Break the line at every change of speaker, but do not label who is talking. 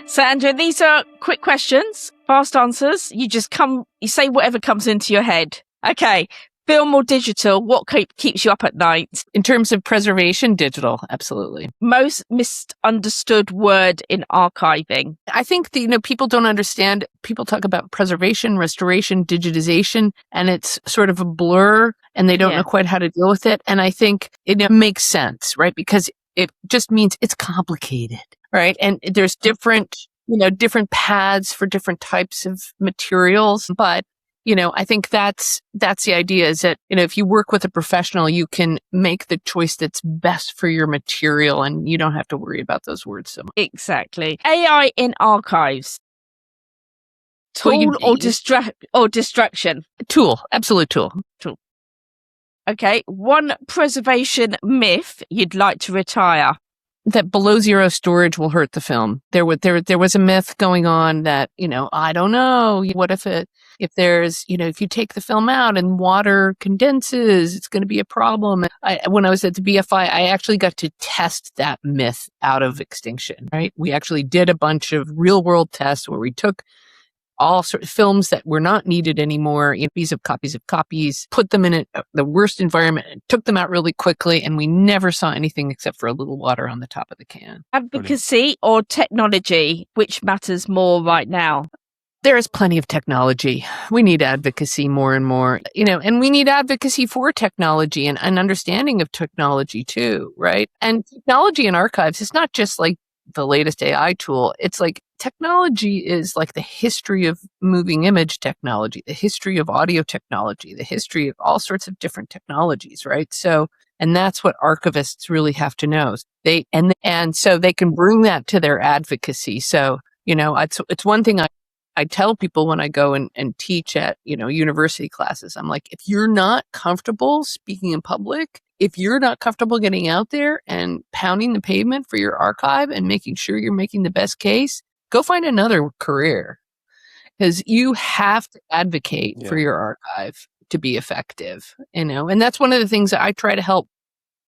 Sandra, these are quick questions, fast answers. You say whatever comes into your head. Okay. Film or digital, what keeps you up at night?
In terms of preservation, digital, absolutely.
Most misunderstood word in archiving.
I think people don't understand. People talk about preservation, restoration, digitization, and it's sort of a blur, and they don't know quite how to deal with it. And I think it makes sense, right? Because it just means it's complicated, right? And there's different paths for different types of materials, but I think that's the idea is that, if you work with a professional, you can make the choice that's best for your material and you don't have to worry about those words so much.
Exactly. AI in archives. Tool or distraction?
Tool. Absolute tool.
Okay. One preservation myth you'd like to retire.
That below zero storage will hurt the film. There was a myth going on that, I don't know. What if there's, if you take the film out and water condenses, it's going to be a problem. When I was at the BFI, I actually got to test that myth out of extinction, right? We actually did a bunch of real world tests where we took all sorts of films that were not needed anymore, copies of copies, put them in the worst environment and took them out really quickly. And we never saw anything except for a little water on the top of the can.
Advocacy or technology, which matters more right now?
There is plenty of technology. We need advocacy more and more, and we need advocacy for technology and an understanding of technology too, right? And technology in archives is not just like the latest AI tool. It's like technology is like the history of moving image technology, the history of audio technology, the history of all sorts of different technologies, right? So, and that's what archivists really have to know. And so they can bring that to their advocacy. So, it's one thing I tell people when I go and teach at, university classes. I'm like, if you're not comfortable speaking in public, if you're not comfortable getting out there and pounding the pavement for your archive and making sure you're making the best case, go find another career, because you have to advocate for your archive to be effective, and that's one of the things that I try to help